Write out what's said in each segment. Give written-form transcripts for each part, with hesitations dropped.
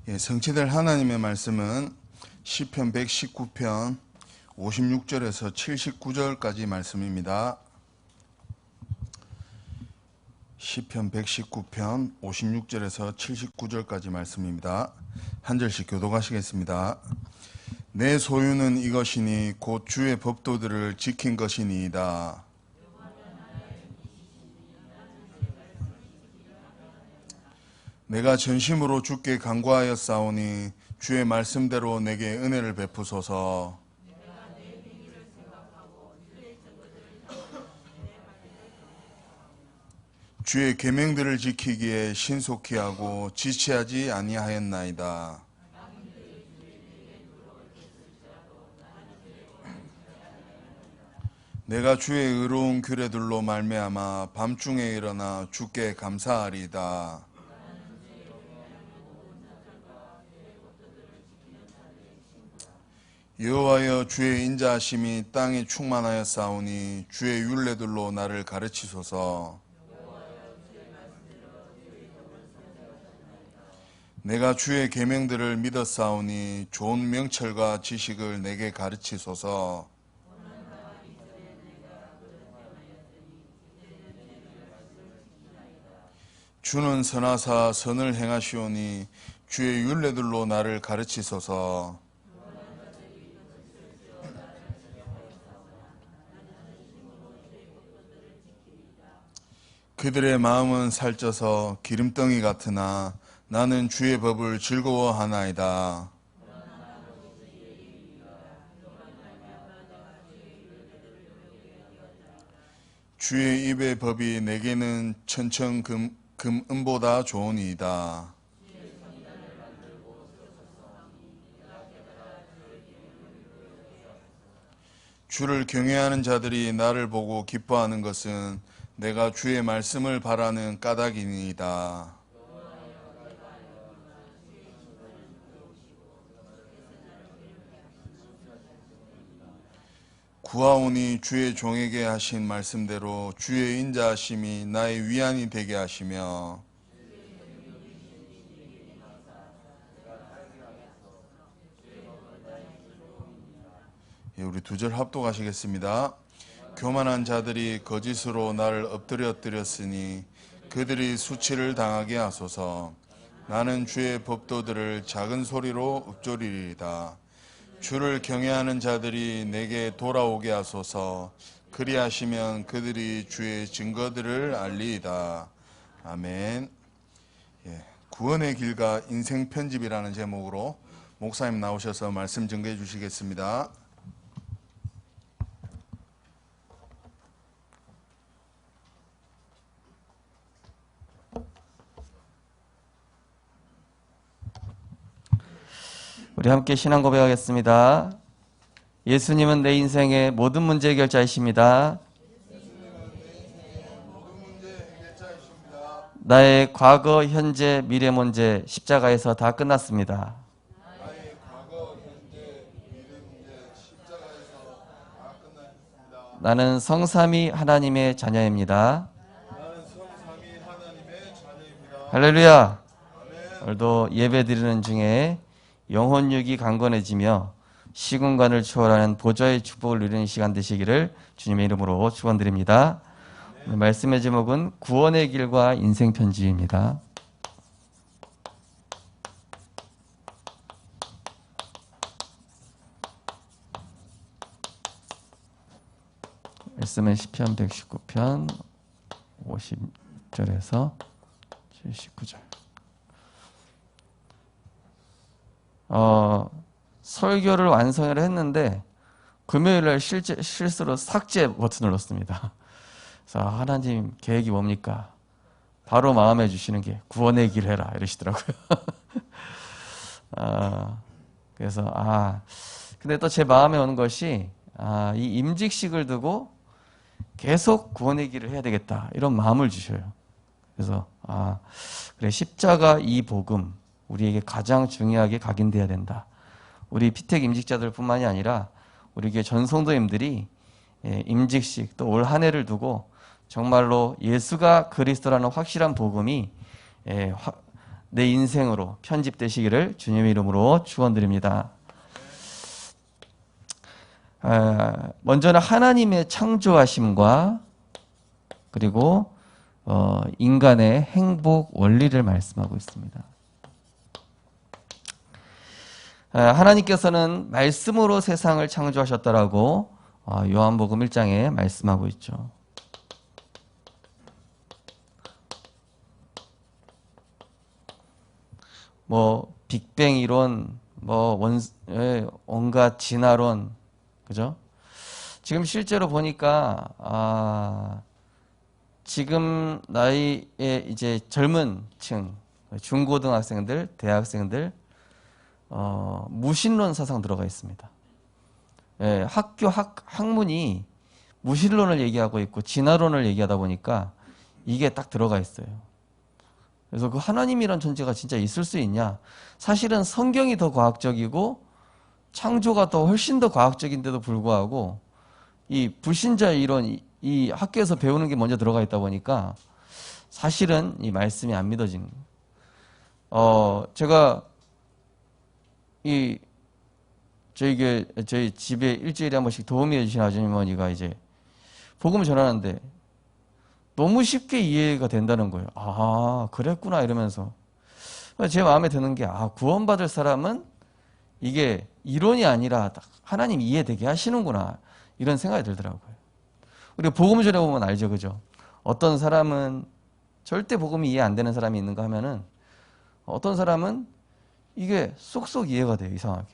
성취될 하나님의 말씀은 시편 119편 56절에서 79절까지 말씀입니다. 시편 119편 56절에서 79절까지 말씀입니다. 한 절씩 교독하시겠습니다. 내 소유는 이것이니 곧 주의 법도들을 지킨 것이니이다. 내가 전심으로 주께 간구하였사오니 주의 말씀대로 내게 은혜를 베푸소서. 주의 계명들을 지키기에 신속히 하고 지체하지 아니하였나이다. 내가 주의 의로운 규례들로 말미암아 밤중에 일어나 주께 감사하리이다. 여호와여, 주의 인자하심이 땅에 충만하였사오니 주의 율례들로 나를 가르치소서. 내가 주의 계명들을 믿었사오니 좋은 명철과 지식을 내게 가르치소서. 주는 선하사 선을 행하시오니 주의 율례들로 나를 가르치소서. 그들의 마음은 살쪄서 기름덩이 같으나 나는 주의 법을 즐거워하나이다. 주의 입의 법이 내게는 천천 금은보다 좋으니이다. 주를 경외하는 자들이 나를 보고 기뻐하는 것은 내가 주의 말씀을 바라는 까닭이니이다. 구하오니 주의 종에게 하신 말씀대로 주의 인자하심이 나의 위안이 되게 하시며 우리 두 절 합독하시겠습니다. 교만한 자들이 거짓으로 나를 엎드렸으니 그들이 수치를 당하게 하소서. 나는 주의 법도들을 작은 소리로 읊조리리이다. 주를 경외하는 자들이 내게 돌아오게 하소서. 그리하시면 그들이 주의 증거들을 알리이다. 아멘. 구원의 길과 인생 편집이라는 제목으로 목사님 나오셔서 말씀 전개해 주시겠습니다. 우리 함께 신앙 고백하겠습니다. 예수님은 내 인생의 모든 문제 해결자이십니다. 나의 과거, 현재, 미래 문제 십자가에서 다 끝났습니다. 나는 성삼위 하나님의 자녀입니다. 할렐루야. 오늘도 예배 드리는 중에 영혼육이 강건해지며 시공간을 초월하는 보좌의 축복을 누리는 시간 되시기를 주님의 이름으로 축원드립니다. 오늘 말씀의 제목은 구원의 길과 인생 편지입니다. 말씀은 시편 119편 50절에서 79절. 설교를 완성을 했는데 금요일날 실수로 삭제 버튼을 눌렀습니다. 그래서 하나님 계획이 뭡니까? 바로 마음에 주시는 게 구원의 길 해라 이러시더라고요. 그래서 근데 또 제 마음에 오는 것이 이 임직식을 두고 계속 구원의 길을 해야 되겠다 이런 마음을 주셔요. 그래서 그래, 십자가 이 복음 우리에게 가장 중요하게 각인돼야 된다. 우리 피택 임직자들 뿐만이 아니라 우리 교회 전 성도님들이 임직식 또 올 한 해를 두고 정말로 예수가 그리스도라는 확실한 복음이 내 인생으로 편집되시기를 주님의 이름으로 축원드립니다. 먼저는 하나님의 창조하심과 그리고 인간의 행복 원리를 말씀하고 있습니다. 하나님께서는 말씀으로 세상을 창조하셨다라고 요한복음 1장에 말씀하고 있죠. 뭐 빅뱅 이론, 뭐 온갖 진화론, 그죠? 지금 실제로 보니까 지금 나이에 이제 젊은 층, 중고등학생들, 대학생들 무신론 사상 들어가 있습니다. 예, 학문이 무신론을 얘기하고 있고 진화론을 얘기하다 보니까 이게 딱 들어가 있어요. 그래서 그 하나님이란 존재가 진짜 있을 수 있냐? 사실은 성경이 더 과학적이고 창조가 더 훨씬 더 과학적인데도 불구하고 이 불신자 이론, 이 학교에서 배우는 게 먼저 들어가 있다 보니까 사실은 이 말씀이 안 믿어지는 거예요. 제가 저희 집에 일주일에 한 번씩 도우미 해주신 아주머니가 이제 복음을 전하는데 너무 쉽게 이해가 된다는 거예요. 아, 그랬구나 이러면서 제 마음에 드는 게 구원받을 사람은 이게 이론이 아니라 하나님 이해되게 하시는구나 이런 생각이 들더라고요. 우리가 복음을 전해보면 알죠, 그죠? 어떤 사람은 절대 복음이 이해 안 되는 사람이 있는가 하면은 어떤 사람은 이게 쏙쏙 이해가 돼요, 이상하게.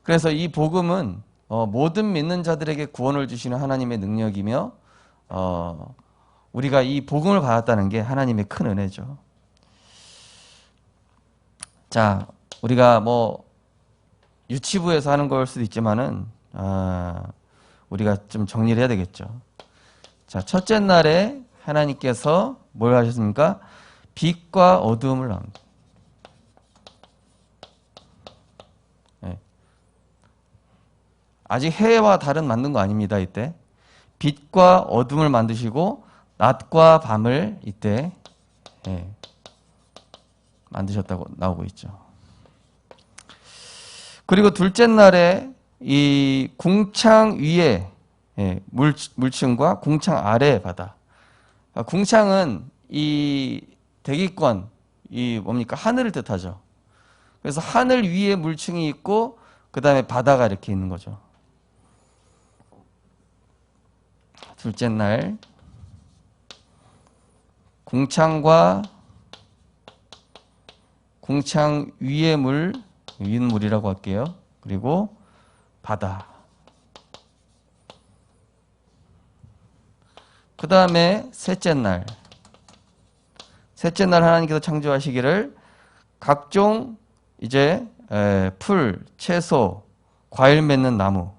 그래서 이 복음은 모든 믿는 자들에게 구원을 주시는 하나님의 능력이며 우리가 이 복음을 받았다는 게 하나님의 큰 은혜죠. 자, 우리가 뭐 유치부에서 하는 걸 수도 있지만은 우리가 좀 정리를 해야 되겠죠. 자, 첫째 날에 하나님께서 뭘 하셨습니까? 빛과 어두움을 나옵니다. 네. 아직 해와 달은 만든 거 아닙니다. 이때 빛과 어둠을 만드시고 낮과 밤을 이때 만드셨다고 나오고 있죠. 그리고 둘째 날에 이 궁창 위에 물층과 궁창 아래 바다. 궁창은 이 대기권, 이 뭡니까? 하늘을 뜻하죠. 그래서 하늘 위에 물층이 있고 그 다음에 바다가 이렇게 있는 거죠. 둘째 날 궁창과 궁창 위의 물, 윗물이라고 할게요. 그리고 바다. 그 다음에 셋째 날. 셋째 날 하나님께서 창조하시기를 각종 이제 풀, 채소, 과일 맺는 나무.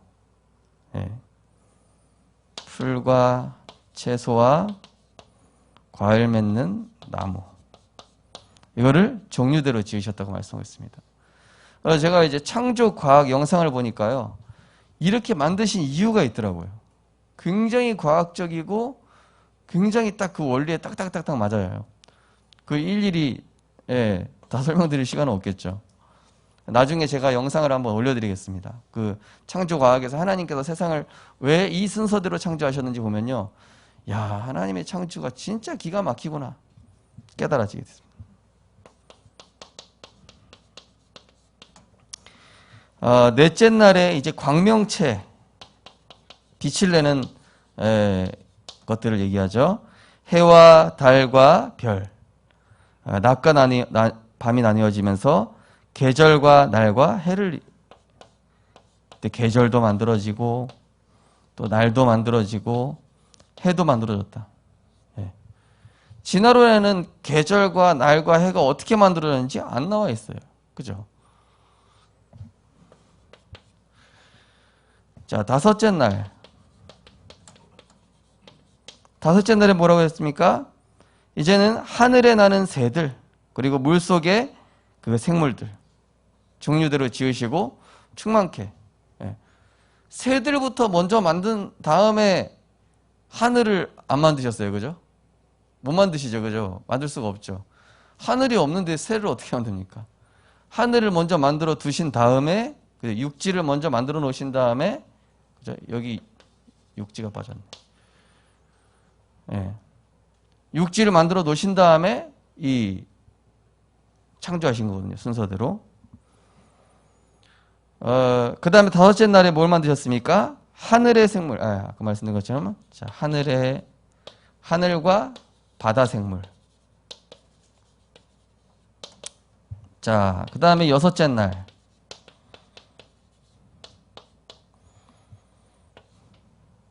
풀과 채소와 과일 맺는 나무. 이거를 종류대로 지으셨다고 말씀하고 있습니다. 제가 이제 창조 과학 영상을 보니까요. 이렇게 만드신 이유가 있더라고요. 굉장히 과학적이고 굉장히 딱 그 원리에 딱딱딱딱 맞아요. 그 일일이 다 설명드릴 시간은 없겠죠. 나중에 제가 영상을 한번 올려드리겠습니다. 그 창조 과학에서 하나님께서 세상을 왜 이 순서대로 창조하셨는지 보면요. 야, 하나님의 창조가 진짜 기가 막히구나 깨달아지게 됐습니다. 넷째 날에 이제 광명체, 빛을 내는 것들을 얘기하죠. 해와 달과 별, 낮과 밤이 나뉘어지면서 계절과 날과 해를 계절도 만들어지고 또 날도 만들어지고 해도 만들어졌다. 진화론에는 계절과 날과 해가 어떻게 만들어졌는지 안 나와 있어요. 그죠? 자, 다섯째 날. 다섯째 날에 뭐라고 했습니까? 이제는 하늘에 나는 새들, 그리고 물속에 그 생물들, 종류대로 지으시고 충만케. 새들부터 먼저 만든 다음에 하늘을 안 만드셨어요. 그죠? 못 만드시죠. 그죠? 만들 수가 없죠. 하늘이 없는데 새를 어떻게 만듭니까? 하늘을 먼저 만들어 두신 다음에 육지를 먼저 만들어 놓으신 다음에 그죠? 여기 육지가 빠졌네. 예. 육지를 만들어 놓으신 다음에 이 창조하신 거거든요. 순서대로. 그 다음에 다섯째 날에 뭘 만드셨습니까? 하늘의 생물. 아까 말씀드린 것처럼 자, 하늘과 바다 생물. 자, 그 다음에 여섯째 날.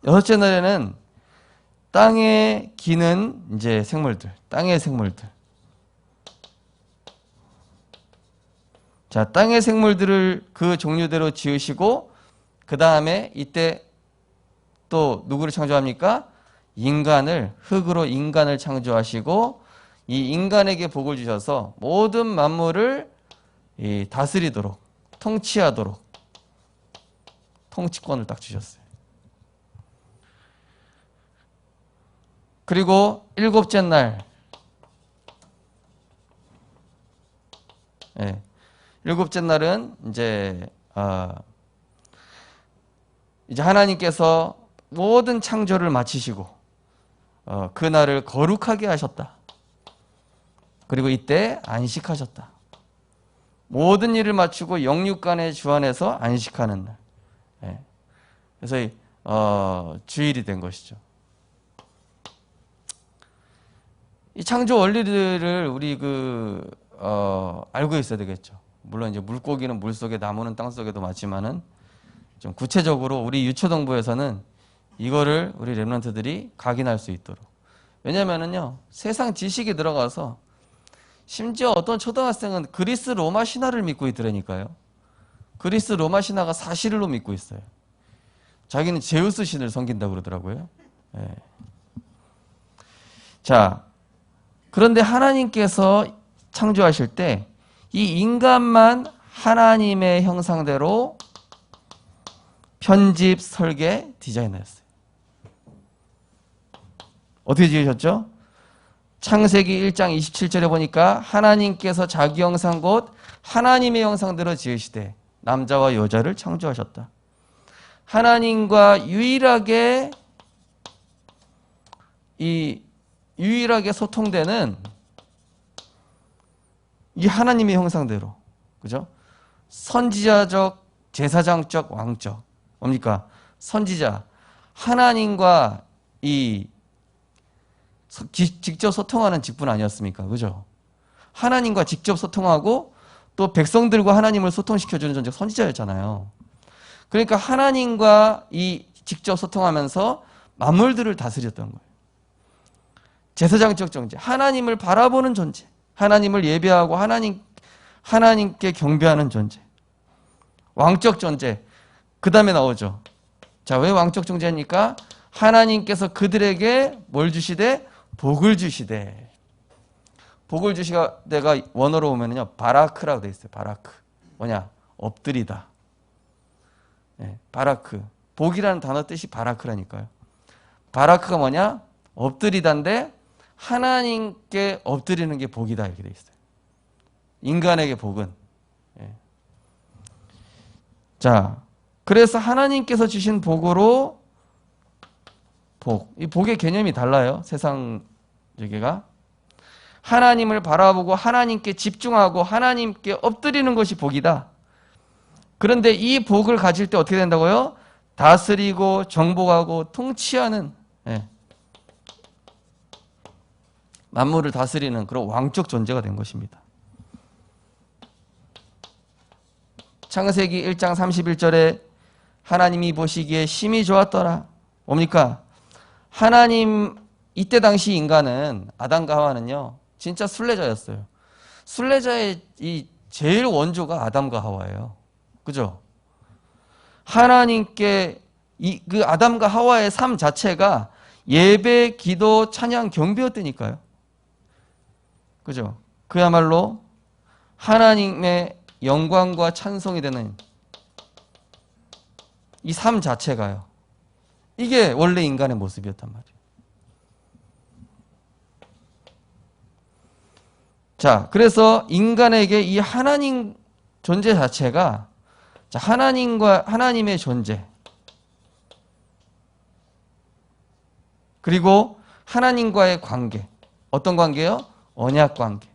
여섯째 날에는 땅에 기는 이제 생물들, 땅의 생물들. 자, 땅의 생물들을 그 종류대로 지으시고, 그 다음에 이때 또 누구를 창조합니까? 흙으로 인간을 창조하시고, 이 인간에게 복을 주셔서 모든 만물을 다스리도록, 통치하도록, 통치권을 딱 주셨어요. 그리고 일곱째 날, 일곱째 날은 이제 하나님께서 모든 창조를 마치시고 그 날을 거룩하게 하셨다. 그리고 이때 안식하셨다. 모든 일을 마치고 영육간의 주 안에서 안식하는 날. 그래서 주일이 된 것이죠. 이 창조 원리들을 우리 알고 있어야 되겠죠. 물론 이제 물고기는 물속에, 나무는 땅속에도 맞지만은 좀 구체적으로 우리 유초동부에서는 이거를 우리 렘넌트들이 각인할 수 있도록. 왜냐면은요, 세상 지식이 들어가서 심지어 어떤 초등학생은 그리스 로마 신화를 믿고 있더라니까요. 그리스 로마 신화가 사실로 믿고 있어요. 자기는 제우스 신을 섬긴다고 그러더라고요. 자, 그런데 하나님께서 창조하실 때 이 인간만 하나님의 형상대로 편집, 설계, 디자인하셨어요. 어떻게 지으셨죠? 창세기 1장 27절에 보니까 하나님께서 자기 형상 곧 하나님의 형상대로 지으시되 남자와 여자를 창조하셨다. 하나님과 유일하게 소통되는 이 하나님의 형상대로, 그죠? 선지자적, 제사장적, 왕적. 뭡니까? 선지자. 하나님과 직접 소통하는 직분 아니었습니까? 그죠? 하나님과 직접 소통하고 또 백성들과 하나님을 소통시켜주는 존재가 선지자였잖아요. 그러니까 하나님과 직접 소통하면서 만물들을 다스렸던 거예요. 제사장적 존재. 하나님을 바라보는 존재. 하나님을 예배하고 하나님께 경배하는 존재. 왕적 존재. 그 다음에 나오죠. 자, 왜 왕적 존재입니까? 하나님께서 그들에게 뭘 주시되? 복을 주시되. 복을 주시다가 원어로 보면요, 바라크라고 되어 있어요. 바라크. 뭐냐? 엎드리다. 바라크. 복이라는 단어 뜻이 바라크라니까요. 바라크가 뭐냐? 엎드리다인데 하나님께 엎드리는 게 복이다 이렇게 되어 있어요. 인간에게 복은. 자, 그래서 하나님께서 주신 복으로 이 복의 개념이 달라요. 세상 저기가 하나님을 바라보고 하나님께 집중하고 하나님께 엎드리는 것이 복이다. 그런데 이 복을 가질 때 어떻게 된다고요? 다스리고 정복하고 통치하는 만물을 다스리는 그런 왕적 존재가 된 것입니다. 창세기 1장 31절에 하나님이 보시기에 심히 좋았더라. 뭡니까? 하나님, 이때 당시 인간은, 아담과 하와는요, 진짜 순례자였어요. 순례자의 제일 원조가 아담과 하와예요. 그죠? 하나님께 그 아담과 하와의 삶 자체가 예배, 기도, 찬양, 경배였다니까요. 그죠? 그야말로 하나님의 영광과 찬송이 되는 이 삶 자체가요. 이게 원래 인간의 모습이었단 말이에요. 자, 그래서 인간에게 이 하나님 존재 자체가, 자, 하나님의 존재, 그리고 하나님과의 관계. 어떤 관계요? 언약 관계.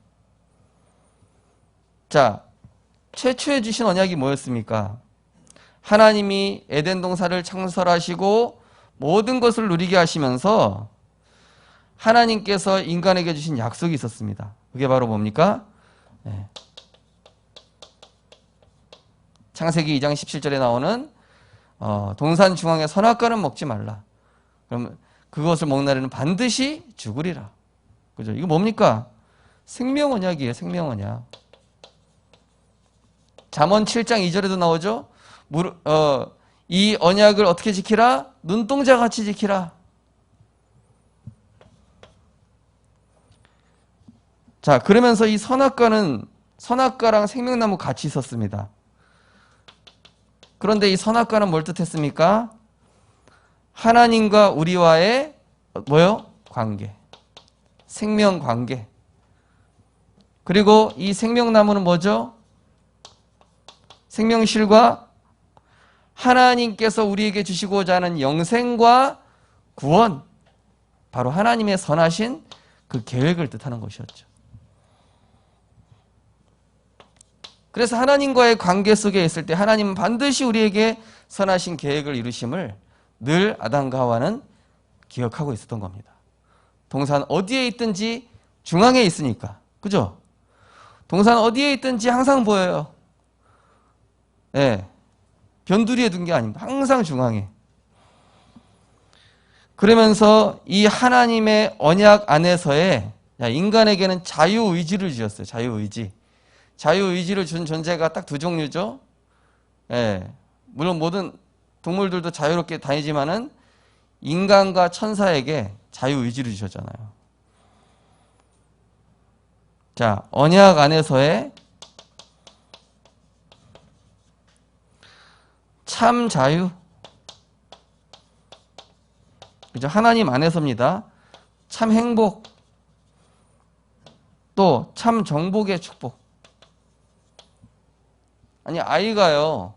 자, 최초에 주신 언약이 뭐였습니까? 하나님이 에덴 동산을 창설하시고 모든 것을 누리게 하시면서 하나님께서 인간에게 주신 약속이 있었습니다. 그게 바로 뭡니까? 네. 창세기 2장 17절에 나오는 동산 중앙의 선악과는 먹지 말라. 그러면 그것을 먹는 날에는 반드시 죽으리라. 그죠? 이거 뭡니까? 생명 언약이에요. 생명 언약. 잠언 7장 2절에도 나오죠. 이 언약을 어떻게 지키라? 눈동자같이 지키라. 자, 그러면서 이 선악과랑 생명나무 같이 있었습니다. 그런데 이 선악과는 뭘 뜻했습니까? 하나님과 우리와의 뭐요? 관계. 생명 관계. 그리고 이 생명나무는 뭐죠? 생명실과 하나님께서 우리에게 주시고자 하는 영생과 구원, 바로 하나님의 선하신 그 계획을 뜻하는 것이었죠. 그래서 하나님과의 관계 속에 있을 때 하나님은 반드시 우리에게 선하신 계획을 이루심을 늘 아담과 하와는 기억하고 있었던 겁니다. 동산 어디에 있든지 중앙에 있으니까. 그죠? 동산 어디에 있든지 항상 보여요. 네. 변두리에 둔 게 아닙니다. 항상 중앙에. 그러면서 이 하나님의 언약 안에서의 인간에게는 자유의지를 주셨어요. 자유의지. 자유의지를 준 존재가 딱 두 종류죠. 예. 물론 모든 동물들도 자유롭게 다니지만은 인간과 천사에게 자유의지를 주셨잖아요. 자, 언약 안에서의 참 자유. 그죠? 하나님 안에서입니다. 참 행복. 또 참 정복의 축복. 아니, 아이가요,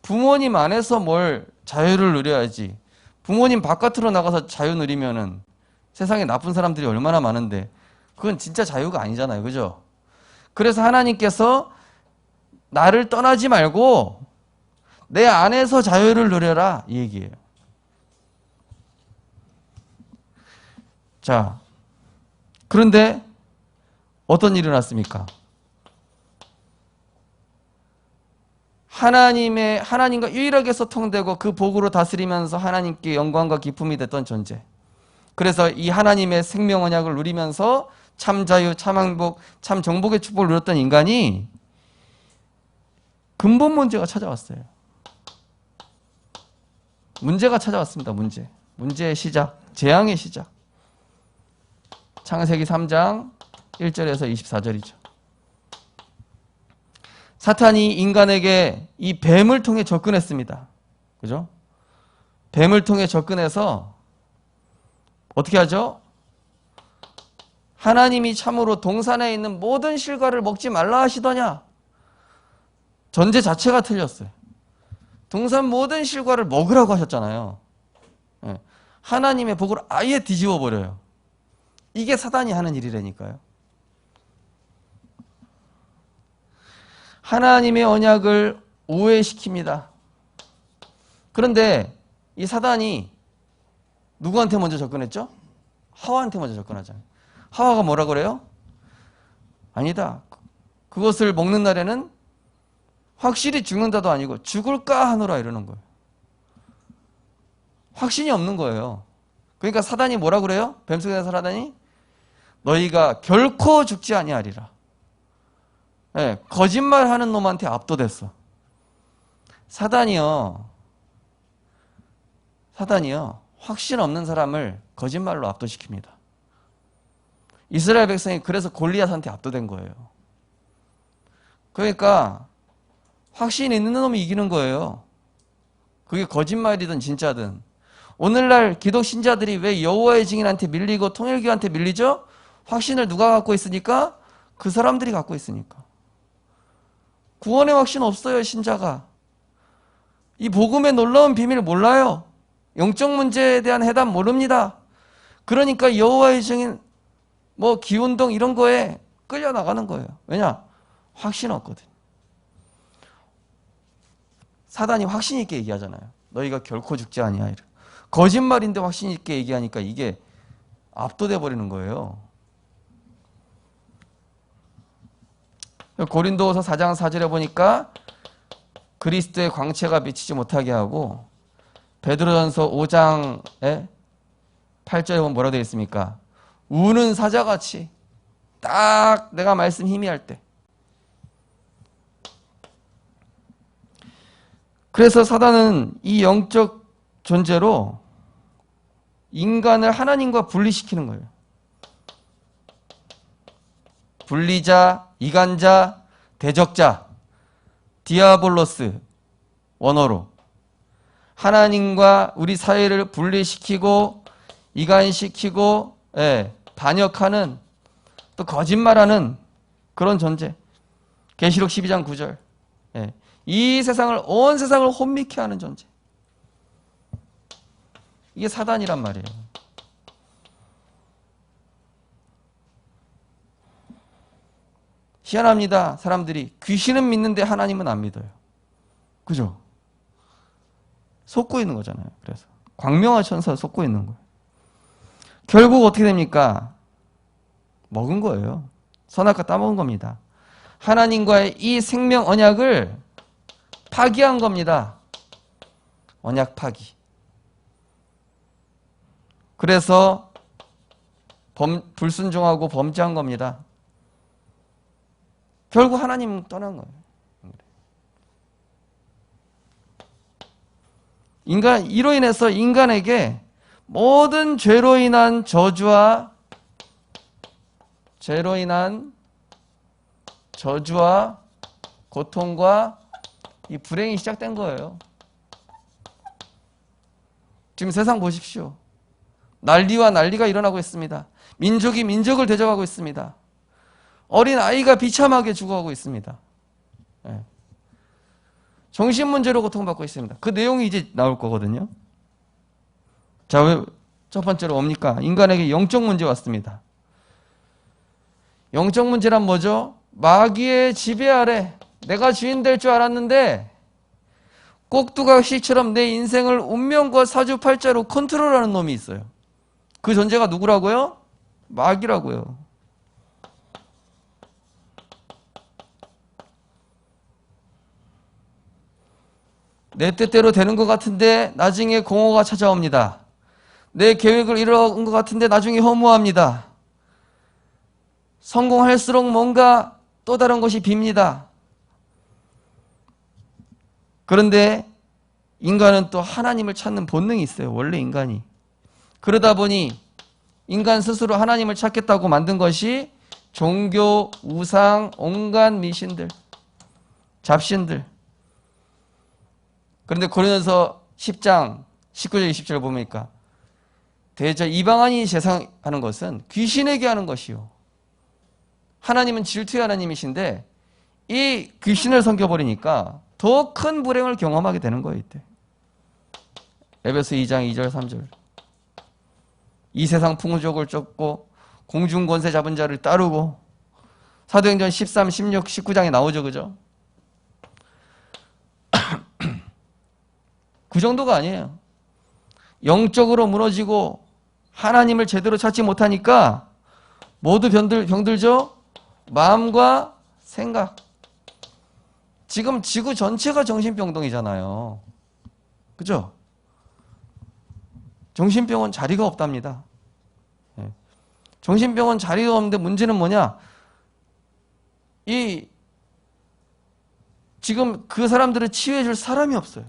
부모님 안에서 뭘 자유를 누려야지. 부모님 바깥으로 나가서 자유 누리면은 세상에 나쁜 사람들이 얼마나 많은데 그건 진짜 자유가 아니잖아요. 그죠? 그래서 하나님께서 나를 떠나지 말고 내 안에서 자유를 누려라, 이 얘기예요. 자, 그런데 어떤 일이 일어났습니까? 하나님과 유일하게 소통되고 그 복으로 다스리면서 하나님께 영광과 기쁨이 됐던 존재. 그래서 이 하나님의 생명 언약을 누리면서 참 자유, 참 행복, 참 정복의 축복을 누렸던 인간이 근본 문제가 찾아왔어요. 문제가 찾아왔습니다. 문제의 시작, 재앙의 시작. 창세기 3장 1절에서 24절이죠. 사탄이 인간에게 이 뱀을 통해 접근했습니다. 그죠? 뱀을 통해 접근해서 어떻게 하죠? 하나님이 참으로 동산에 있는 모든 실과를 먹지 말라 하시더냐? 전제 자체가 틀렸어요. 동산 모든 실과를 먹으라고 하셨잖아요. 하나님의 복을 아예 뒤집어 버려요. 이게 사단이 하는 일이라니까요. 하나님의 언약을 오해시킵니다. 그런데 이 사단이 누구한테 먼저 접근했죠? 하와한테 먼저 접근하잖아요. 하와가 뭐라 그래요? 아니다. 그것을 먹는 날에는 확실히 죽는다도 아니고 죽을까 하노라 이러는 거예요. 확신이 없는 거예요. 그러니까 사단이 뭐라 그래요? 뱀속에 사단이 너희가 결코 죽지 아니하리라. 네, 거짓말하는 놈한테 압도됐어. 사단이요 확신 없는 사람을 거짓말로 압도시킵니다. 이스라엘 백성이 그래서 골리앗한테 압도된 거예요. 그러니까 확신 있는 놈이 이기는 거예요. 그게 거짓말이든 진짜든. 오늘날 기독 신자들이 왜 여호와의 증인한테 밀리고 통일교한테 밀리죠? 확신을 누가 갖고 있으니까? 그 사람들이 갖고 있으니까. 구원의 확신 없어요, 신자가. 이 복음의 놀라운 비밀을 몰라요. 영적 문제에 대한 해답 모릅니다. 그러니까 여호와의 증인, 뭐 기운동 이런 거에 끌려 나가는 거예요. 왜냐? 확신 없거든. 사단이 확신 있게 얘기하잖아요. 너희가 결코 죽지 아니하리라. 거짓말인데 확신 있게 얘기하니까 이게 압도돼 버리는 거예요. 고린도후서 4장 4절에 보니까 그리스도의 광채가 비치지 못하게 하고, 베드로전서 5장에 8절에 보면 뭐라고 되어 있습니까? 우는 사자같이 딱 내가 말씀 희미할 때. 그래서 사단은 이 영적 존재로 인간을 하나님과 분리시키는 거예요. 분리자, 이간자, 대적자, 디아볼로스, 원어로 하나님과 우리 사이를 분리시키고 이간시키고 반역하는, 또 거짓말하는 그런 존재. 계시록 12장 9절. 이 세상을, 온 세상을 혼미케 하는 존재. 이게 사단이란 말이에요. 희한합니다. 사람들이 귀신은 믿는데 하나님은 안 믿어요. 그죠? 속고 있는 거잖아요. 그래서 광명한 천사 속고 있는 거예요. 결국 어떻게 됩니까? 먹은 거예요. 선악과 따먹은 겁니다. 하나님과의 이 생명 언약을 파기한 겁니다. 언약 파기. 그래서 불순종하고 범죄한 겁니다. 결국 하나님 떠난 거예요. 이로 인해서 인간에게 모든 죄로 인한 저주와 고통과 이 불행이 시작된 거예요. 지금 세상 보십시오. 난리와 난리가 일어나고 있습니다. 민족이 민족을 대적하고 있습니다. 어린 아이가 비참하게 죽어가고 있습니다. 정신 문제로 고통받고 있습니다. 그 내용이 이제 나올 거거든요. 자, 왜 첫 번째로 뭡니까? 인간에게 영적 문제 왔습니다. 영적 문제란 뭐죠? 마귀의 지배 아래 내가 주인 될 줄 알았는데 꼭두각시처럼 내 인생을 운명과 사주팔자로 컨트롤하는 놈이 있어요. 그 존재가 누구라고요? 마귀라고요. 내 뜻대로 되는 것 같은데 나중에 공허가 찾아옵니다. 내 계획을 이뤄온 것 같은데 나중에 허무합니다. 성공할수록 뭔가 또 다른 것이 빕니다. 그런데 인간은 또 하나님을 찾는 본능이 있어요. 원래 인간이. 그러다 보니 인간 스스로 하나님을 찾겠다고 만든 것이 종교, 우상, 온갖 미신들, 잡신들. 그런데 고린도서 10장 19절 20절을 보니까 대저 이방인이 제사하는 것은 귀신에게 하는 것이요. 하나님은 질투의 하나님이신데 이 귀신을 섬겨버리니까 더 큰 불행을 경험하게 되는 거예요. 이때. 에베소 2장 2절 3절. 이 세상 풍족을 쫓고 공중권세 잡은 자를 따르고, 사도행전 13, 16, 19장에 나오죠. 그죠? 그 정도가 아니에요. 영적으로 무너지고 하나님을 제대로 찾지 못하니까 모두 병들죠? 마음과 생각. 지금 지구 전체가 정신병동이잖아요. 그죠? 정신병원 자리가 없답니다. 정신병원 자리가 없는데 문제는 뭐냐? 지금 그 사람들을 치유해줄 사람이 없어요.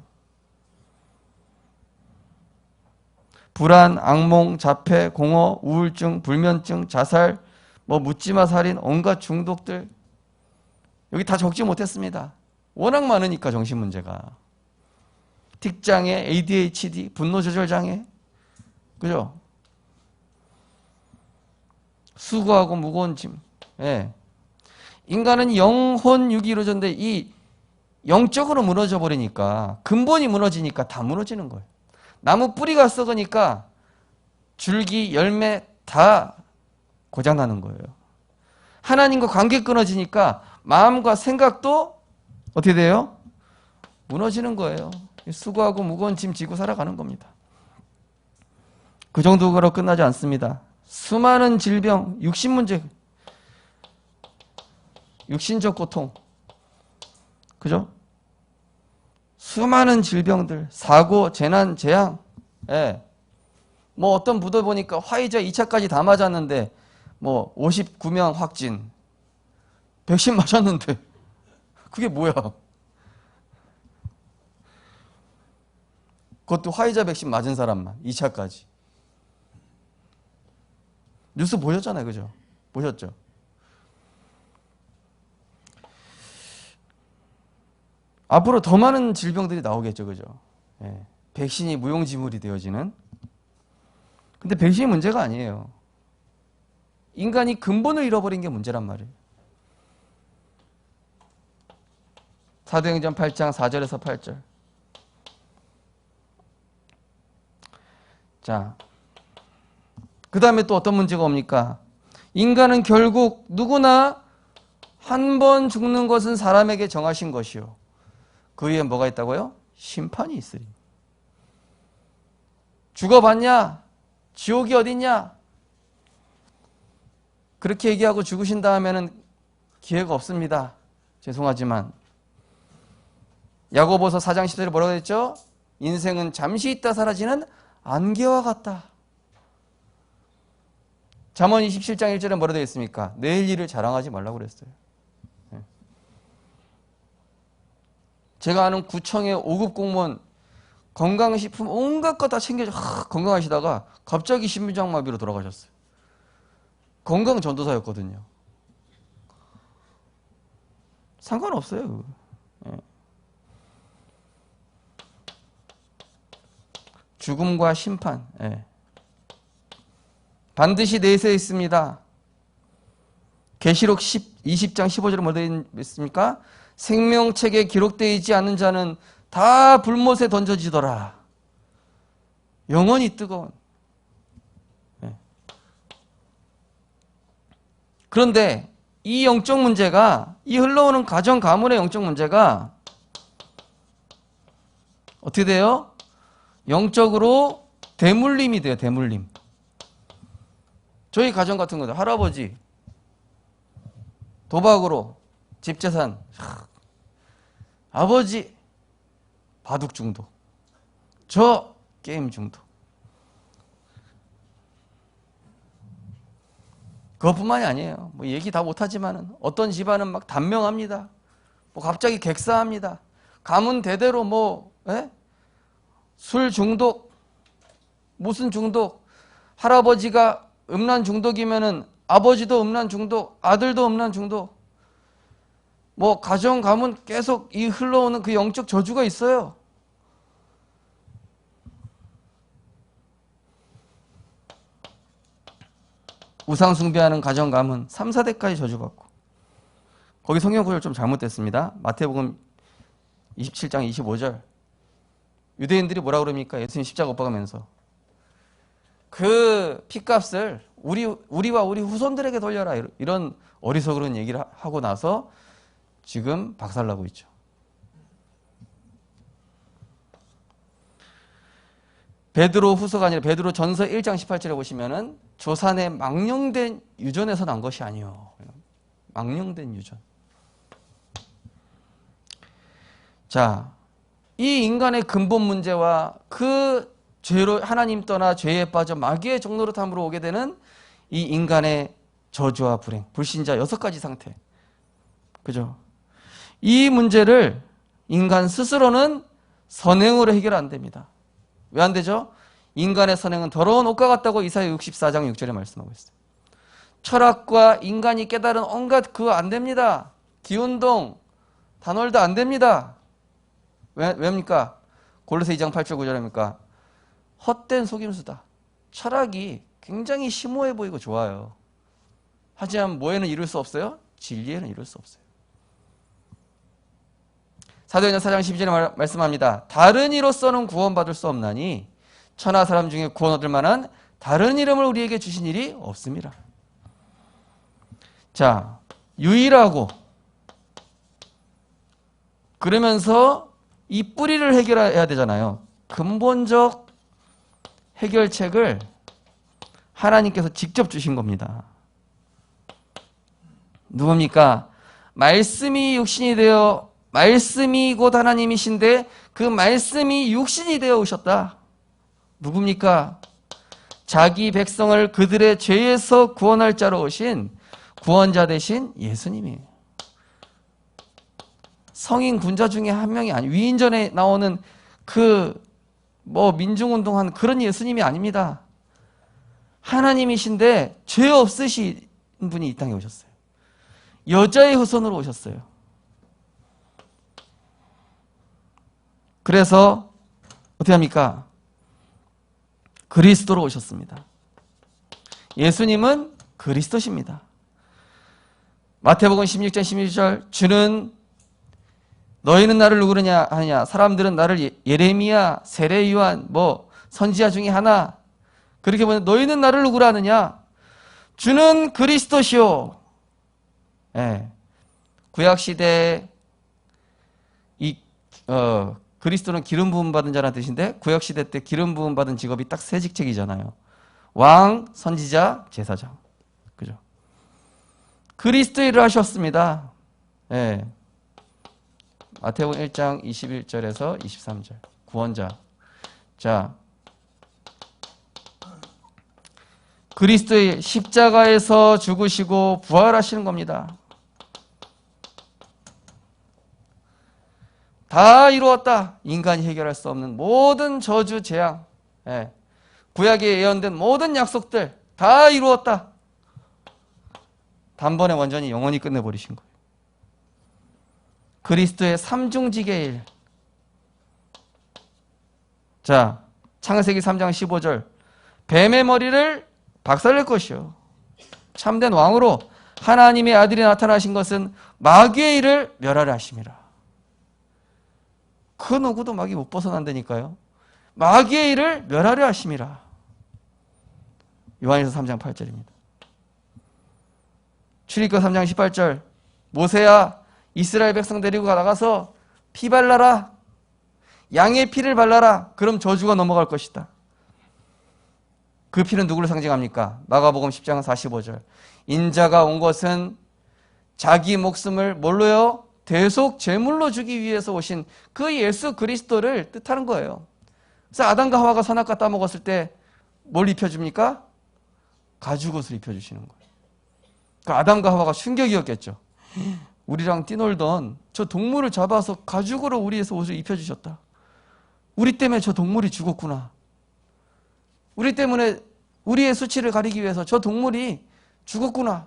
불안, 악몽, 자폐, 공허, 우울증, 불면증, 자살, 묻지마 살인, 온갖 중독들. 여기 다 적지 못했습니다. 워낙 많으니까 정신 문제가. 틱장애, ADHD, 분노조절장애. 그죠? 수고하고 무거운 짐. 예. 인간은 영혼, 육이 이루어졌는데 이 영적으로 무너져 버리니까, 근본이 무너지니까 다 무너지는 거예요. 나무 뿌리가 썩으니까 줄기, 열매 다 고장나는 거예요. 하나님과 관계 끊어지니까 마음과 생각도 어떻게 돼요? 무너지는 거예요. 수고하고 무거운 짐 지고 살아가는 겁니다. 그 정도로 끝나지 않습니다. 수많은 질병, 육신 문제, 육신적 고통, 그죠? 수많은 질병들, 사고, 재난, 재앙, 예. 뭐 어떤 부도 보니까 화이자 2차까지 다 맞았는데 뭐 59명 확진, 백신 맞았는데 그게 뭐야? 그것도 화이자 백신 맞은 사람만 2차까지. 뉴스 보셨잖아요, 그죠? 보셨죠? 앞으로 더 많은 질병들이 나오겠죠, 그죠? 예. 백신이 무용지물이 되어지는. 근데 백신이 문제가 아니에요. 인간이 근본을 잃어버린 게 문제란 말이에요. 사도행전 8장 4절에서 8절. 자, 그 다음에 또 어떤 문제가 옵니까? 인간은 결국 누구나 한 번 죽는 것은 사람에게 정하신 것이요. 그 위에 뭐가 있다고요? 심판이 있으리. 죽어봤냐? 지옥이 어딨냐? 그렇게 얘기하고 죽으신 다음에는 기회가 없습니다. 죄송하지만. 야고보서 4장 10절에 뭐라고 했죠? 인생은 잠시 있다 사라지는 안개와 같다. 잠언 27장 1절에 뭐라고 되어 있습니까? 내일 일을 자랑하지 말라고 그랬어요. 제가 아는 구청의 5급 공무원 건강식품 온갖 거 다 챙겨줘 건강하시다가 갑자기 심장마비로 돌아가셨어요. 건강 전도사였거든요. 상관없어요. 예. 죽음과 심판, 예. 반드시 내세에 있습니다. 계시록 20장 15절에 뭐 되어 있습니까? 생명책에 기록되어 있지 않은 자는 다 불못에 던져지더라. 영원히 뜨거운. 네. 그런데 이 영적 문제가, 이 흘러오는 가정 가문의 영적 문제가 어떻게 돼요? 영적으로 대물림이 돼요. 대물림. 저희 가정 같은 거죠. 할아버지 도박으로 집재산, 아버지 바둑 중독, 저 게임 중독. 그것뿐만이 아니에요. 뭐 얘기 다 못하지만은 어떤 집안은 막 단명합니다. 뭐 갑자기 객사합니다. 가문 대대로 뭐 술 중독, 무슨 중독, 할아버지가 음란 중독이면은 아버지도 음란 중독, 아들도 음란 중독. 뭐 가정 가문 계속 이 흘러오는 그 영적 저주가 있어요. 우상 숭배하는 가정 가문 3, 4대까지 저주받고. 거기 성경 구절 좀 잘못됐습니다. 마태복음 27장 25절. 유대인들이 뭐라 그럽니까? 예수님 십자가 못 박으면서 그 핏값을 우리와 우리 후손들에게 돌려라. 이런 어리석은 얘기를 하고 나서 지금 박살나고 있죠. 베드로 후서가 아니라 베드로 전서 1장 18절에 보시면은 조산의 망령된 유전에서 난 것이 아니요. 망령된 유전. 자, 이 인간의 근본 문제와 그 죄로 하나님 떠나 죄에 빠져 마귀의 종노릇함으로 오게 되는 이 인간의 저주와 불행, 불신자 6가지 상태. 그죠? 이 문제를 인간 스스로는 선행으로 해결 안 됩니다. 왜 안 되죠? 인간의 선행은 더러운 옷과 같다고 이사야 64장 6절에 말씀하고 있어요. 철학과 인간이 깨달은 온갖 그거 안 됩니다. 기운동, 단월도 안 됩니다. 왜입니까? 골로새 2장 8절 9절입니까? 헛된 속임수다. 철학이 굉장히 심오해 보이고 좋아요. 하지만 뭐에는 이룰 수 없어요? 진리에는 이룰 수 없어요. 사도행전 4장 12절에 말씀합니다. 다른 이로서는 구원받을 수 없나니 천하 사람 중에 구원 얻을 만한 다른 이름을 우리에게 주신 일이 없습니다. 자, 유일하고 그러면서 이 뿌리를 해결해야 되잖아요. 근본적 해결책을 하나님께서 직접 주신 겁니다. 누굽니까? 말씀이 육신이 되어 말씀이 곧 하나님이신데 그 말씀이 육신이 되어 오셨다. 누굽니까? 자기 백성을 그들의 죄에서 구원할 자로 오신 구원자 되신 예수님이에요. 성인 군자 중에 한 명이 아니 위인전에 나오는 민중운동한 그런 예수님이 아닙니다. 하나님이신데 죄 없으신 분이 이 땅에 오셨어요. 여자의 후손으로 오셨어요. 그래서 어떻게 합니까? 그리스도로 오셨습니다. 예수님은 그리스도십니다. 마태복음 16장 16절 주는 너희는 나를 누구냐 하느냐 사람들은 나를 예레미야, 세례 요한, 선지자 중에 하나 그렇게 보면 너희는 나를 누구라 하느냐 주는 그리스도시오. 예. 구약시대 그리스도는 기름 부음 받은 자라는 뜻인데 구약시대 때 기름 부음 받은 직업이 딱 세 직책이잖아요. 왕, 선지자, 제사장. 그죠? 그리스도의 일을 하셨습니다. 예. 마태복음 1장 21절에서 23절. 구원자. 자. 그리스도의 십자가에서 죽으시고 부활하시는 겁니다. 다 이루었다. 인간이 해결할 수 없는 모든 저주, 재앙, 구약에 예언된 모든 약속들 다 이루었다. 단번에 완전히 영원히 끝내버리신 거예요. 그리스도의 삼중직의 일. 자, 창세기 3장 15절. 뱀의 머리를 박살낼 것이요. 참된 왕으로 하나님의 아들이 나타나신 것은 마귀의 일을 멸하려 하심이라. 그 누구도 마귀 못 벗어난다니까요. 마귀의 일을 멸하려 하심이라. 요한일서 3장 8절입니다. 출애굽기 3장 18절. 모세야 이스라엘 백성 데리고 나가서 피 발라라. 양의 피를 발라라. 그럼 저주가 넘어갈 것이다. 그 피는 누구를 상징합니까? 마가복음 10장 45절. 인자가 온 것은 자기 목숨을 뭘로요? 대속 제물로 주기 위해서 오신 그 예수 그리스도를 뜻하는 거예요. 그래서 아담과 하와가 선악과 따먹었을 때 뭘 입혀줍니까? 가죽옷을 입혀주시는 거예요. 그러니까 아담과 하와가 충격이었겠죠. 우리랑 뛰놀던 저 동물을 잡아서 가죽으로 우리에서 옷을 입혀주셨다. 우리 때문에 저 동물이 죽었구나. 우리 때문에 우리의 수치를 가리기 위해서 저 동물이 죽었구나.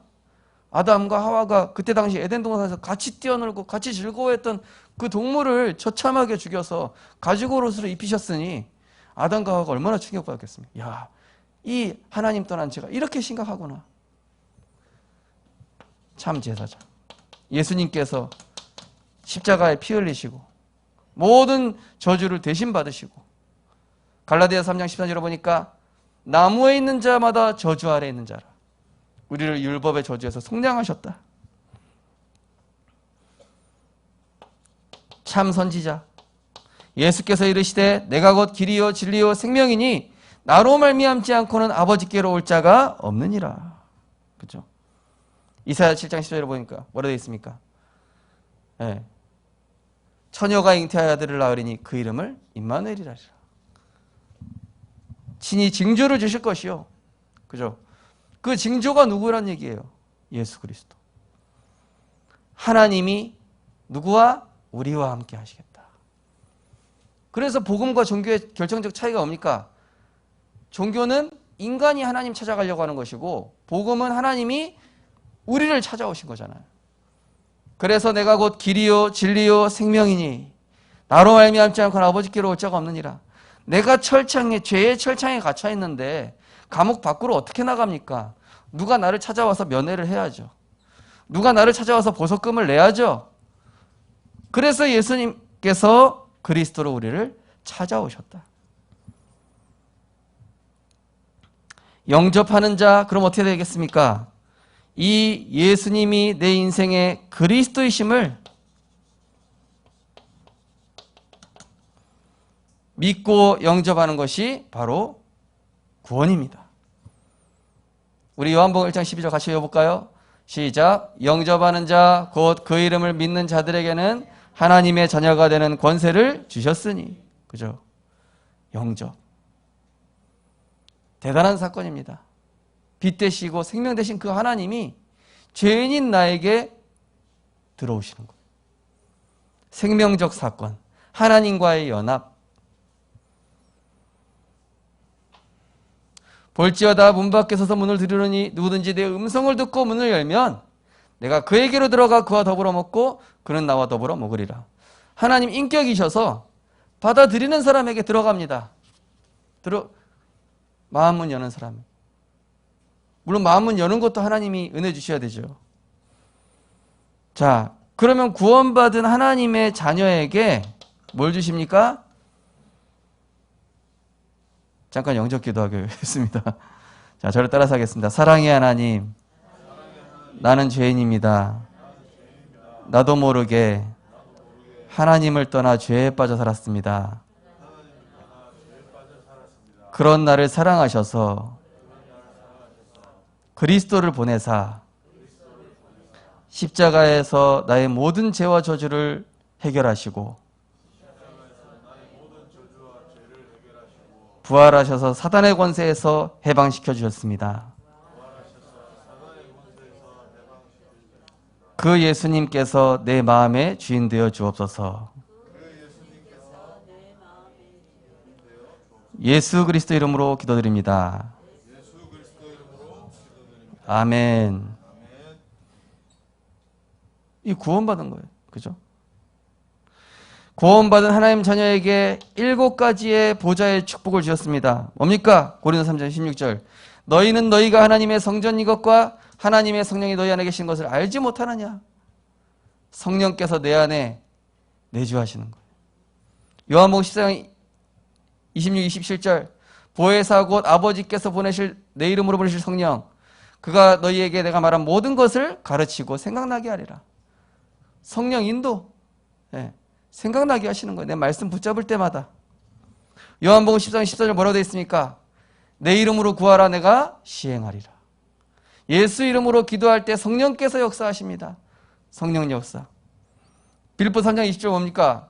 아담과 하와가 그때 당시 에덴 동산에서 같이 뛰어놀고 같이 즐거워했던 그 동물을 처참하게 죽여서 가죽옷으로 입히셨으니 아담과 하와가 얼마나 충격받았겠습니까? 야, 이 하나님 떠난 죄가 이렇게 심각하구나. 참 제사장. 예수님께서 십자가에 피 흘리시고 모든 저주를 대신 받으시고 갈라디아서 3장 14절에 보니까 나무에 있는 자마다 저주 아래에 있는 자라. 우리를 율법의 저주에서 속량하셨다. 참 선지자. 예수께서 이르시되 내가 곧 길이요 진리요 생명이니 나로 말미암지 않고는 아버지께로 올 자가 없느니라. 그렇죠? 이사야 7장 10절에 보니까 뭐라 되어 있습니까? 처녀가 잉태하여 아들을 낳으리니 그 이름을 임마누엘이라 하시라. 친히 징조를 주실 것이요. 그죠? 그 징조가 누구란 얘기예요? 예수 그리스도. 하나님이 누구와? 우리와 함께 하시겠다. 그래서 복음과 종교의 결정적 차이가 뭡니까? 종교는 인간이 하나님 찾아가려고 하는 것이고 복음은 하나님이 우리를 찾아오신 거잖아요. 그래서 내가 곧 길이요 진리요 생명이니 나로 말미암지 않고는 아버지께로 올 자가 없느니라. 내가 죄의 철창에 갇혀 있는데 감옥 밖으로 어떻게 나갑니까? 누가 나를 찾아와서 면회를 해야죠. 누가 나를 찾아와서 보석금을 내야죠. 그래서 예수님께서 그리스도로 우리를 찾아오셨다. 영접하는 자, 그럼 어떻게 되겠습니까? 이 예수님이 내 인생의 그리스도이심을 믿고 영접하는 것이 바로 구원입니다. 우리 요한복음 1장 12절 같이 읽어볼까요? 시작. 영접하는 자, 곧 그 이름을 믿는 자들에게는 하나님의 자녀가 되는 권세를 주셨으니. 그죠? 영접. 대단한 사건입니다. 빛 되시고 생명 되신 그 하나님이 죄인인 나에게 들어오시는 거예요. 생명적 사건. 하나님과의 연합. 볼지어다 문 밖에 서서 문을 두드리니 누구든지 내 음성을 듣고 문을 열면 내가 그에게로 들어가 그와 더불어 먹고 그는 나와 더불어 먹으리라. 하나님 인격이셔서 받아들이는 사람에게 들어갑니다. 마음문 여는 사람. 물론 마음문 여는 것도 하나님이 은혜 주셔야 되죠. 자, 그러면 구원받은 하나님의 자녀에게 뭘 주십니까? 잠깐 영접 기도하겠습니다. 자, 저를 따라서 하겠습니다. 사랑의 하나님, 나는 죄인입니다. 나도 모르게 하나님을 떠나 죄에 빠져 살았습니다. 그런 나를 사랑하셔서 그리스도를 보내사 십자가에서 나의 모든 죄와 저주를 해결하시고 부활하셔서 사단의 권세에서 해방시켜 주셨습니다. 그 예수님께서 내 마음의 주인 되어 주옵소서. 예수 그리스도 이름으로 기도드립니다. 아멘. 이 구원받은 거예요. 그죠? 구원받은 하나님 자녀에게 7가지의 보좌의 축복을 주셨습니다. 뭡니까? 고린도 3장 16절. 너희는 너희가 하나님의 성전인 것과 하나님의 성령이 너희 안에 계신 것을 알지 못하느냐? 성령께서 내 안에 내주하시는 거예요. 요한복음 14장 26, 27절. 보혜사 곧 아버지께서 보내실 내 이름으로 보내실 성령. 그가 너희에게 내가 말한 모든 것을 가르치고 생각나게 하리라. 성령 인도. 네. 생각나게 하시는 거예요. 내 말씀 붙잡을 때마다. 요한복음 14장 14절 뭐라고 되어 있습니까? 내 이름으로 구하라 내가 시행하리라. 예수 이름으로 기도할 때 성령께서 역사하십니다. 성령 역사. 빌립보 3장 20절 뭡니까?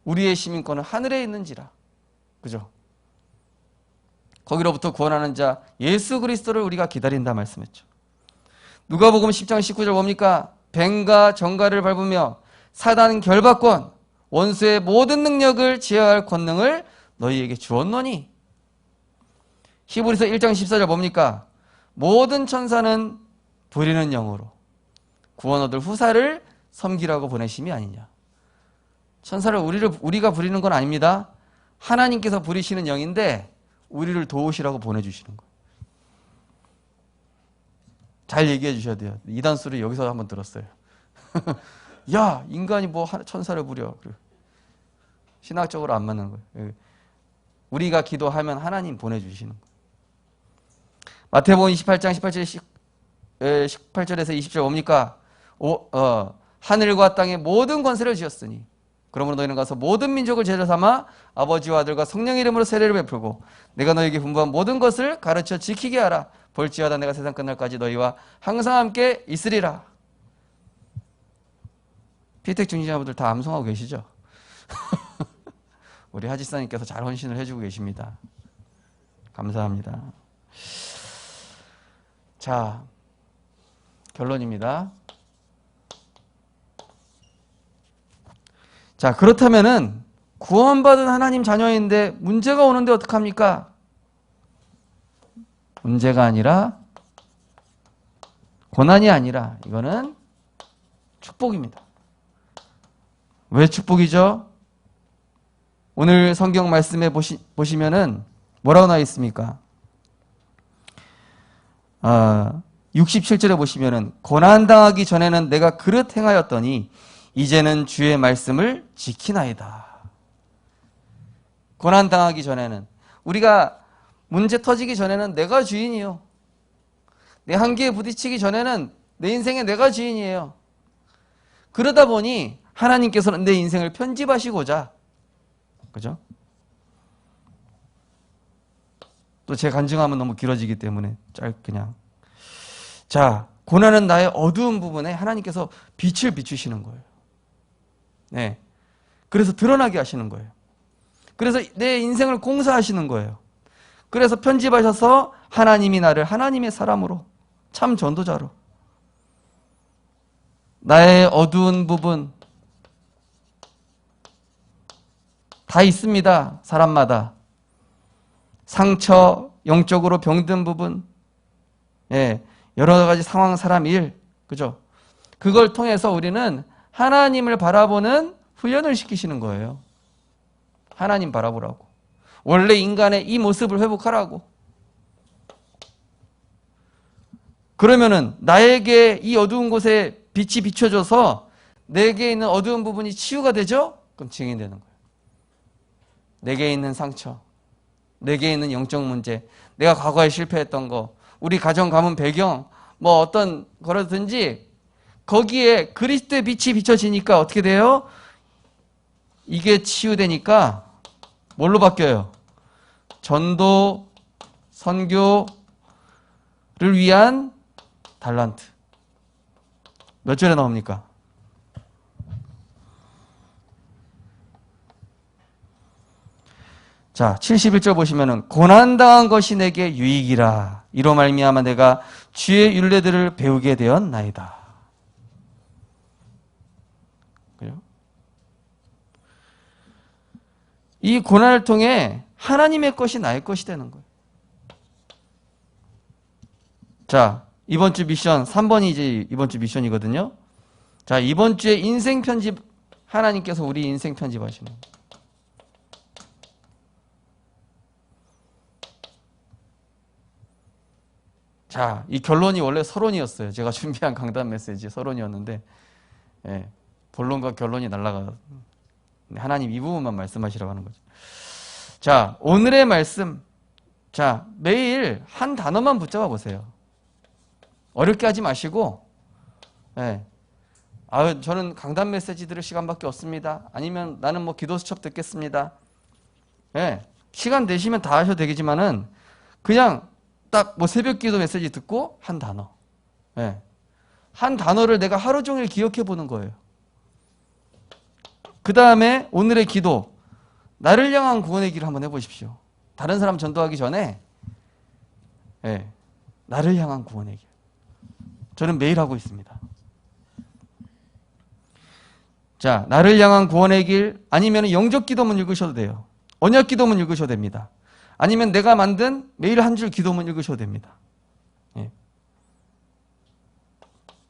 우리의 시민권은 하늘에 있는지라. 그죠? 거기로부터 구원하는 자 예수 그리스도를 우리가 기다린다 말씀했죠. 누가복음 10장 19절 뭡니까? 뱀과 정갈을 밟으며 사단 결박권, 원수의 모든 능력을 제어할 권능을 너희에게 주었노니. 히브리서 1장 14절 뭡니까? 모든 천사는 부리는 영으로 구원 얻을 후사를 섬기라고 보내심이 아니냐. 천사를 우리가 부리는 건 아닙니다. 하나님께서 부리시는 영인데 우리를 도우시라고 보내주시는 거예요. 잘 얘기해 주셔야 돼요. 이단 소리 여기서 한번 들었어요. 야, 인간이 뭐 천사를 부려. 신학적으로 안 맞는 거예요. 우리가 기도하면 하나님 보내주시는 거예요. 마태복음 28장 18절에서 20절 뭡니까? 하늘과 땅의 모든 권세를 주셨으니 그러므로 너희는 가서 모든 민족을 제자 삼아 아버지와 아들과 성령의 이름으로 세례를 베풀고 내가 너희에게 분부한 모든 것을 가르쳐 지키게 하라. 볼지어다 내가 세상 끝날까지 너희와 항상 함께 있으리라. 피택 중진자분들 다 암송하고 계시죠? 우리 하지사님께서 잘 헌신을 해주고 계십니다. 감사합니다. 자, 결론입니다. 자, 그렇다면은 구원받은 하나님 자녀인데 문제가 오는데 어떡합니까? 문제가 아니라 고난이 아니라 이거는 축복입니다. 왜 축복이죠? 오늘 성경 말씀에 보시면은 뭐라고 나와 있습니까? 67절에 보시면은 고난당하기 전에는 내가 그릇 행하였더니 이제는 주의 말씀을 지키나이다. 고난당하기 전에는, 우리가 문제 터지기 전에는 내가 주인이요. 내 한계에 부딪히기 전에는 내 인생에 내가 주인이에요. 그러다 보니 하나님께서는 내 인생을 편집하시고자, 그죠? 또 제 간증하면 너무 길어지기 때문에 그냥. 자, 고난은 나의 어두운 부분에 하나님께서 빛을 비추시는 거예요. 네. 그래서 드러나게 하시는 거예요. 그래서 내 인생을 공사하시는 거예요. 그래서 편집하셔서 하나님이 나를 하나님의 사람으로, 참 전도자로, 나의 어두운 부분 다 있습니다. 사람마다. 상처, 영적으로 병든 부분, 예, 여러 가지 상황, 사람, 일, 그죠? 그걸 통해서 우리는 하나님을 바라보는 훈련을 시키시는 거예요. 하나님 바라보라고. 원래 인간의 이 모습을 회복하라고. 그러면은 나에게 이 어두운 곳에 빛이 비춰져서 내게 있는 어두운 부분이 치유가 되죠? 그럼 증인되는 거예요. 내게 있는 상처, 내게 있는 영적 문제, 내가 과거에 실패했던 거, 우리 가정 가문 배경, 뭐 어떤 거라든지 거기에 그리스도의 빛이 비춰지니까 어떻게 돼요? 이게 치유되니까 뭘로 바뀌어요? 전도, 선교를 위한 달란트. 몇 절에 나옵니까? 자, 71절 보시면은 고난당한 것이 내게 유익이라. 이로 말미암아 내가 주의 율례들을 배우게 되었나이다. 그래요? 이 고난을 통해 하나님의 것이 나의 것이 되는 거예요. 자, 이번 주 미션 3번이 이제 이번 주 미션이거든요. 자, 이번 주에 인생 편집, 하나님께서 우리 인생 편집하시는 거예요. 자, 이 결론이 원래 서론이었어요. 제가 준비한 강단 메시지 서론이었는데, 예, 본론과 결론이 날아가. 하나님 이 부분만 말씀하시라고 하는 거죠. 자, 오늘의 말씀. 자, 매일 한 단어만 붙잡아 보세요. 어렵게 하지 마시고, 예. 저는 강단 메시지 들을 시간밖에 없습니다. 아니면 나는 뭐 기도 수첩 듣겠습니다. 예. 시간 되시면 다 하셔도 되겠지만은, 그냥 딱 뭐 새벽 기도 메시지 듣고 한 단어. 예. 한 단어를 내가 하루 종일 기억해 보는 거예요. 그 다음에 오늘의 기도, 나를 향한 구원의 길을 한번 해보십시오. 다른 사람 전도하기 전에, 예, 나를 향한 구원의 길. 저는 매일 하고 있습니다. 자, 나를 향한 구원의 길, 아니면 영적 기도문 읽으셔도 돼요. 언약 기도문 읽으셔도 됩니다. 아니면 내가 만든 매일 한 줄 기도문 읽으셔도 됩니다. 예.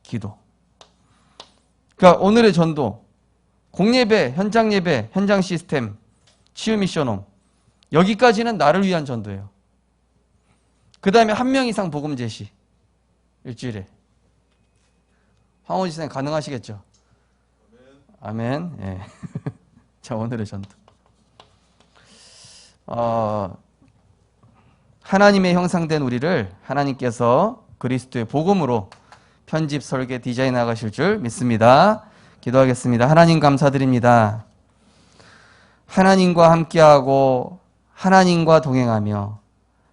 기도. 그러니까 오늘의 전도, 공예배, 현장 예배, 현장 시스템, 치유 미션홈, 여기까지는 나를 위한 전도예요. 그 다음에 1명 이상 복음 제시, 일주일에. 황호지 선생님 가능하시겠죠? 아멘. 예. 자, 오늘의 전도. 하나님의 형상된 우리를 하나님께서 그리스도의 복음으로 편집, 설계, 디자인 나가실 줄 믿습니다. 기도하겠습니다. 하나님 감사드립니다. 하나님과 함께하고 하나님과 동행하며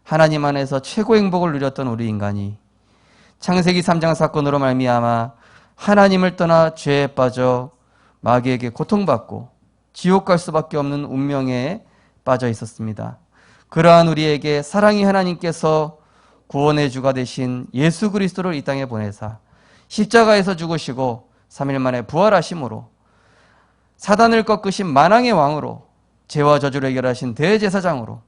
하나님 안에서 최고 행복을 누렸던 우리 인간이 창세기 3장 사건으로 말미암아 하나님을 떠나 죄에 빠져 마귀에게 고통받고 지옥 갈 수밖에 없는 운명에 빠져 있었습니다. 그러한 우리에게 사랑의 하나님께서 구원의 주가 되신 예수 그리스도를 이 땅에 보내사 십자가에서 죽으시고 3일 만에 부활하심으로 사단을 꺾으신 만왕의 왕으로 죄와 저주를 해결하신 대제사장으로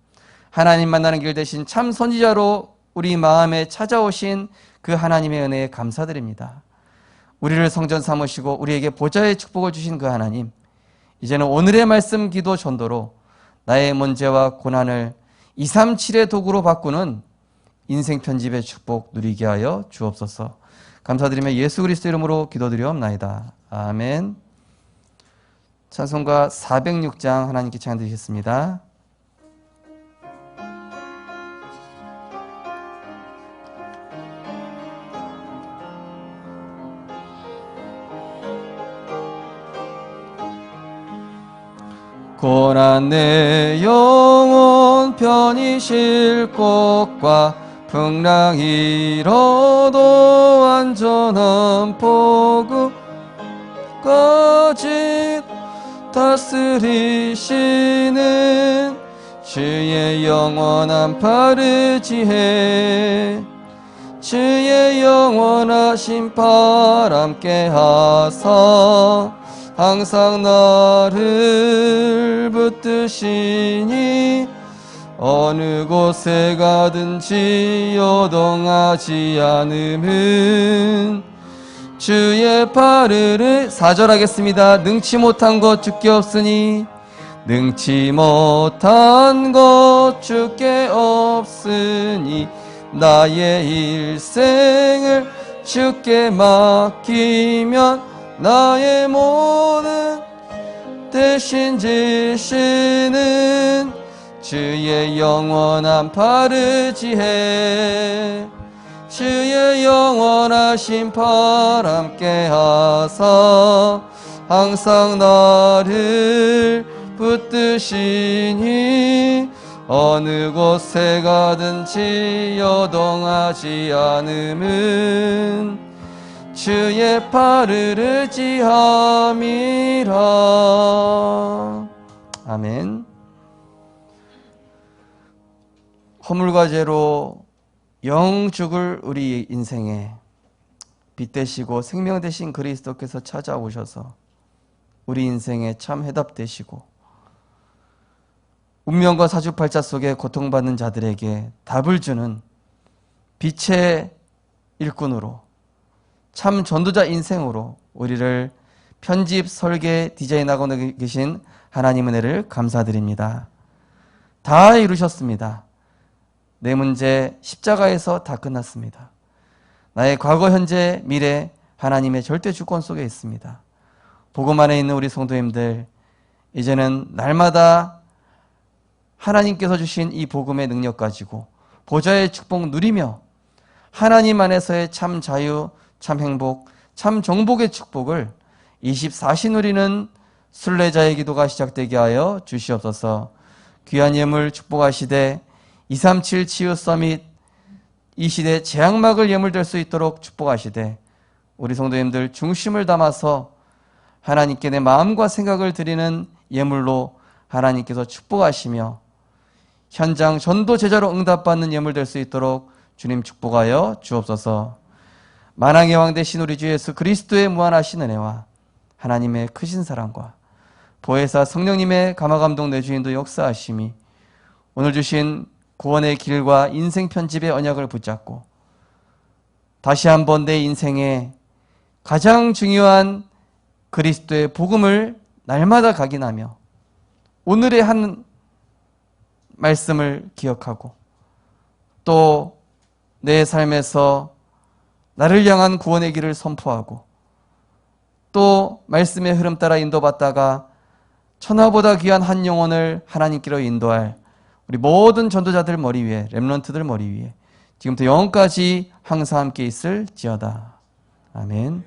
하나님 만나는 길 되신 참 선지자로 우리 마음에 찾아오신 그 하나님의 은혜에 감사드립니다. 우리를 성전 삼으시고 우리에게 보좌의 축복을 주신 그 하나님, 이제는 오늘의 말씀 기도 전도로 나의 문제와 고난을 237의 도구로 바꾸는 인생 편집의 축복 누리게 하여 주옵소서. 감사드리며 예수 그리스도 이름으로 기도드리옵나이다. 아멘. 찬송가 406장 하나님께 찬양 드리겠습니다. 고난 내 영혼 편히 쉴 곳과 풍랑 일어도 안전한 포구까지 다스리시는 주의 영원한 팔을 지혜 주의 영원하신 팔 함께 하사 항상 나를 붙드시니 어느 곳에 가든지 요동하지 않음은 주의 팔을 4절 하겠습니다. 능치 못한 것 주께 없으니 능치 못한 것 주께 없으니 나의 일생을 주께 맡기면 나의 모든 대신 지시는 주의 영원한 팔을 지혜 주의 영원하신 팔 함께 하사 항상 나를 붙드시니 어느 곳에 가든지 요동하지 않음은 주의 팔을 의지함이라. 아멘. 허물과 죄로 영 죽을 우리 인생에 빛 되시고 생명 되신 그리스도께서 찾아오셔서 우리 인생에 참 해답 되시고 운명과 사주팔자 속에 고통받는 자들에게 답을 주는 빛의 일꾼으로 참 전도자 인생으로 우리를 편집, 설계, 디자인하고 계신 하나님 은혜를 감사드립니다. 다 이루셨습니다. 내 문제 십자가에서 다 끝났습니다. 나의 과거, 현재, 미래 하나님의 절대 주권 속에 있습니다. 복음 안에 있는 우리 성도님들, 이제는 날마다 하나님께서 주신 이 복음의 능력 가지고 보좌의 축복 누리며 하나님 안에서의 참 자유, 참 행복, 참 정복의 축복을 24시 누리는 순례자의 기도가 시작되게 하여 주시옵소서. 귀한 예물 축복하시되 237 치유 서밋 이 시대 재앙막을 예물될 수 있도록 축복하시되 우리 성도님들 중심을 담아서 하나님께 내 마음과 생각을 드리는 예물로 하나님께서 축복하시며 현장 전도 제자로 응답받는 예물 될 수 있도록 주님 축복하여 주옵소서. 만왕의 왕 되신 우리 주 예수 그리스도의 무한하신 은혜와 하나님의 크신 사랑과 보혜사 성령님의 감화감동 내주인도 역사하심이 오늘 주신 구원의 길과 인생 편집의 언약을 붙잡고 다시 한번 내 인생에 가장 중요한 그리스도의 복음을 날마다 각인하며 오늘의 한 말씀을 기억하고 또 내 삶에서 나를 향한 구원의 길을 선포하고 또 말씀의 흐름 따라 인도받다가 천하보다 귀한 한 영혼을 하나님께로 인도할 우리 모든 전도자들 머리 위에, 렘넌트들 머리 위에 지금부터 영원까지 항상 함께 있을지어다. 아멘.